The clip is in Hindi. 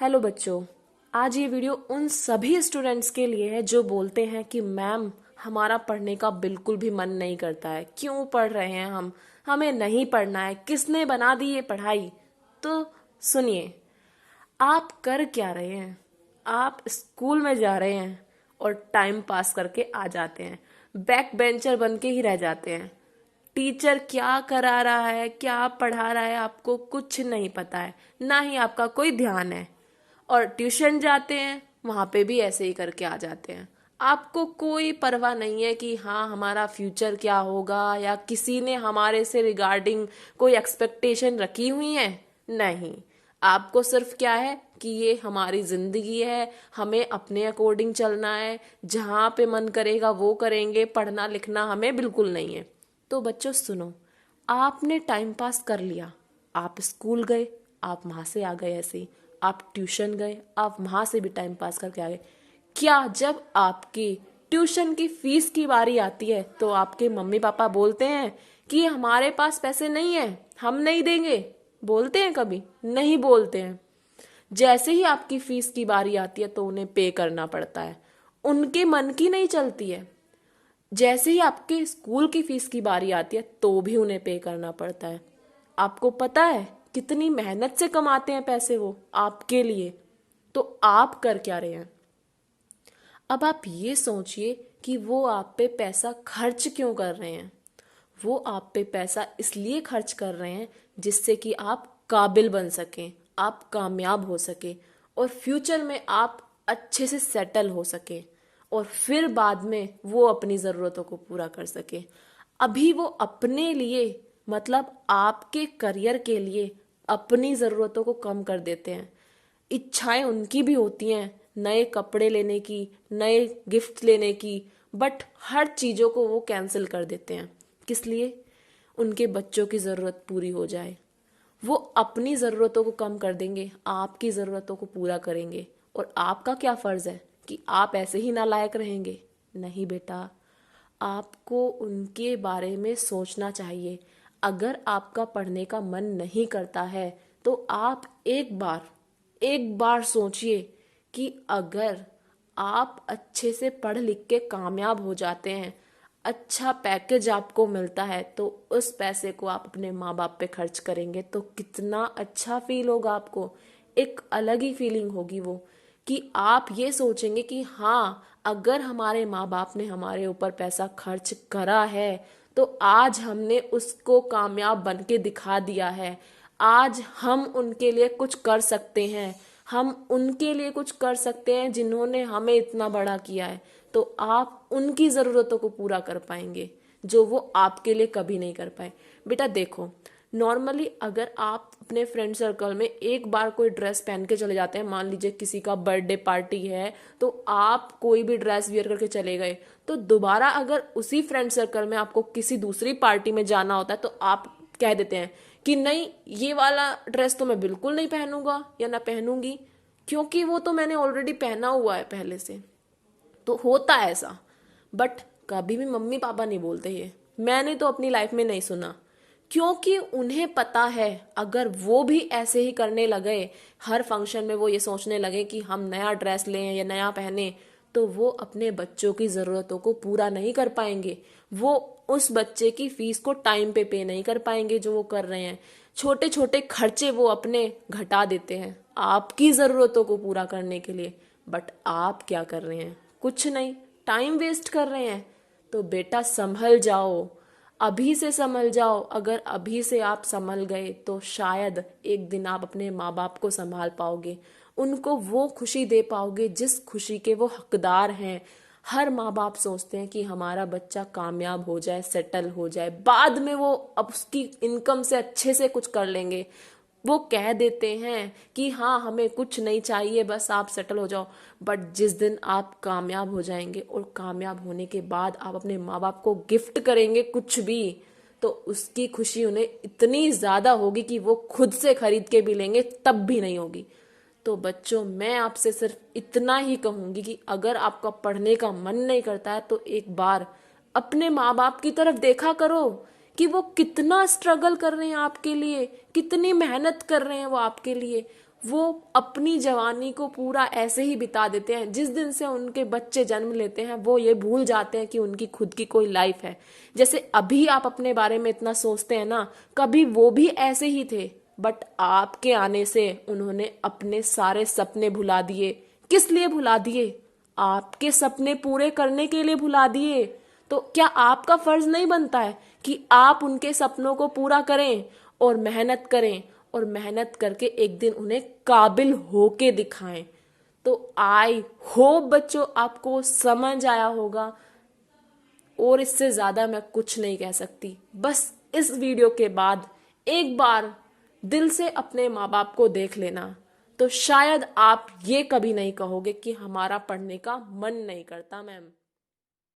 हेलो बच्चों। आज ये वीडियो उन सभी स्टूडेंट्स के लिए है जो बोलते हैं कि मैम हमारा पढ़ने का बिल्कुल भी मन नहीं करता है। क्यों पढ़ रहे हैं हम? हमें नहीं पढ़ना है। किसने बना दी ये पढ़ाई? तो सुनिए, आप कर क्या रहे हैं? आप स्कूल में जा रहे हैं और टाइम पास करके आ जाते हैं। बैक बेंचर बन के ही रह जाते हैं। टीचर क्या करा रहा है, क्या पढ़ा रहा है, आपको कुछ नहीं पता है, ना ही आपका कोई ध्यान है। और ट्यूशन जाते हैं, वहां पे भी ऐसे ही करके आ जाते हैं। आपको कोई परवाह नहीं है कि हाँ हमारा फ्यूचर क्या होगा, या किसी ने हमारे से रिगार्डिंग कोई एक्सपेक्टेशन रखी हुई है। नहीं, आपको सिर्फ क्या है कि ये हमारी जिंदगी है, हमें अपने अकॉर्डिंग चलना है, जहाँ पे मन करेगा वो करेंगे, पढ़ना लिखना हमें बिल्कुल नहीं है। तो बच्चों सुनो, आपने टाइम पास कर लिया, आप स्कूल गए, आप वहां से आ गए, ऐसे ही आप ट्यूशन गए, आप वहां से भी टाइम पास करके आ गए। क्या जब आपकी ट्यूशन की फीस की बारी आती है तो आपके मम्मी पापा बोलते हैं कि हमारे पास पैसे नहीं है, हम नहीं देंगे? बोलते हैं कभी? नहीं बोलते हैं। जैसे ही आपकी फीस की बारी आती है तो उन्हें पे करना पड़ता है, उनके मन की नहीं चलती है। जैसे ही आपके स्कूल की फीस की बारी आती है तो भी उन्हें पे करना पड़ता है। आपको पता है कितनी मेहनत से कमाते हैं पैसे वो आपके लिए। तो आप कर क्या रहे हैं? अब आप ये सोचिए कि वो आप पे पैसा खर्च क्यों कर रहे हैं। वो आप पे पैसा इसलिए खर्च कर रहे हैं जिससे कि आप काबिल बन सकें, आप कामयाब हो सके, और फ्यूचर में आप अच्छे से सेटल हो सके, और फिर बाद में वो अपनी ज़रूरतों को पूरा कर सके। अभी वो अपने लिए, मतलब आपके करियर के लिए, अपनी ज़रूरतों को कम कर देते हैं। इच्छाएं उनकी भी होती हैं, नए कपड़े लेने की, नए गिफ्ट लेने की, बट हर चीज़ों को वो कैंसिल कर देते हैं। किस लिए? उनके बच्चों की ज़रूरत पूरी हो जाए। वो अपनी ज़रूरतों को कम कर देंगे, आपकी ज़रूरतों को पूरा करेंगे। और आपका क्या फ़र्ज़ है कि आप ऐसे ही नालायक रहेंगे? नहीं बेटा, आपको उनके बारे में सोचना चाहिए। अगर आपका पढ़ने का मन नहीं करता है तो आप एक बार सोचिए कि अगर आप अच्छे से पढ़ लिख के कामयाब हो जाते हैं, अच्छा पैकेज आपको मिलता है, तो उस पैसे को आप अपने माँ बाप पे खर्च करेंगे तो कितना अच्छा फील होगा आपको। एक अलग ही फीलिंग होगी वो, कि आप ये सोचेंगे कि हाँ, अगर हमारे माँ बाप ने हमारे ऊपर पैसा खर्च करा है तो आज हमने उसको कामयाब बन के दिखा दिया है। आज हम उनके लिए कुछ कर सकते हैं, हम उनके लिए कुछ कर सकते हैं जिन्होंने हमें इतना बड़ा किया है। तो आप उनकी ज़रूरतों को पूरा कर पाएंगे जो वो आपके लिए कभी नहीं कर पाए। बेटा देखो, नॉर्मली अगर आप अपने फ्रेंड सर्कल में एक बार कोई ड्रेस पहन के चले जाते हैं, मान लीजिए किसी का बर्थडे पार्टी है तो आप कोई भी ड्रेस वियर करके चले गए, तो दोबारा अगर उसी फ्रेंड सर्कल में आपको किसी दूसरी पार्टी में जाना होता है तो आप कह देते हैं कि नहीं, ये वाला ड्रेस तो मैं बिल्कुल नहीं पहनूंगा या ना पहनूंगी, क्योंकि वो तो मैंने ऑलरेडी पहना हुआ है पहले से। तो होता है ऐसा, बट कभी भी मम्मी पापा नहीं बोलते ये। मैंने तो अपनी लाइफ में नहीं सुना, क्योंकि उन्हें पता है अगर वो भी ऐसे ही करने लगे, हर फंक्शन में वो ये सोचने लगे कि हम नया ड्रेस लें या नया पहने, तो वो अपने बच्चों की ज़रूरतों को पूरा नहीं कर पाएंगे। वो उस बच्चे की फीस को टाइम पे नहीं कर पाएंगे जो वो कर रहे हैं। छोटे छोटे खर्चे वो अपने घटा देते हैं आपकी ज़रूरतों को पूरा करने के लिए। बट आप क्या कर रहे हैं? कुछ नहीं, टाइम वेस्ट कर रहे हैं। तो बेटा संभल जाओ, अभी से संभल जाओ। अगर अभी से आप संभल गए तो शायद एक दिन आप अपने माँ बाप को संभाल पाओगे, उनको वो खुशी दे पाओगे जिस खुशी के वो हकदार हैं। हर माँ बाप सोचते हैं कि हमारा बच्चा कामयाब हो जाए, सेटल हो जाए, बाद में वो अब उसकी इनकम से अच्छे से कुछ कर लेंगे। वो कह देते हैं कि हाँ हमें कुछ नहीं चाहिए, बस आप सेटल हो जाओ। बट जिस दिन आप कामयाब हो जाएंगे और कामयाब होने के बाद आप अपने माँ बाप को गिफ्ट करेंगे कुछ भी, तो उसकी खुशी उन्हें इतनी ज़्यादा होगी कि वो खुद से खरीद के भी लेंगे तब भी नहीं होगी। तो बच्चों, मैं आपसे सिर्फ इतना ही कहूंगी कि अगर आपका पढ़ने का मन नहीं करता है तो एक बार अपने माँ बाप की तरफ देखा करो कि वो कितना स्ट्रगल कर रहे हैं आपके लिए, कितनी मेहनत कर रहे हैं वो आपके लिए। वो अपनी जवानी को पूरा ऐसे ही बिता देते हैं। जिस दिन से उनके बच्चे जन्म लेते हैं वो ये भूल जाते हैं कि उनकी खुद की कोई लाइफ है। जैसे अभी आप अपने बारे में इतना सोचते हैं ना, कभी वो भी ऐसे ही थे, बट आपके आने से उन्होंने अपने सारे सपने भुला दिए। किस लिए भुला दिए? आपके सपने पूरे करने के लिए भुला दिए। तो क्या आपका फर्ज नहीं बनता है कि आप उनके सपनों को पूरा करें और मेहनत करें, और मेहनत करके एक दिन उन्हें काबिल होके दिखाएं? तो आई होप बच्चों आपको समझ आया होगा, और इससे ज्यादा मैं कुछ नहीं कह सकती। बस इस वीडियो के बाद एक बार दिल से अपने माँ बाप को देख लेना, तो शायद आप ये कभी नहीं कहोगे कि हमारा पढ़ने का मन नहीं करता मैम।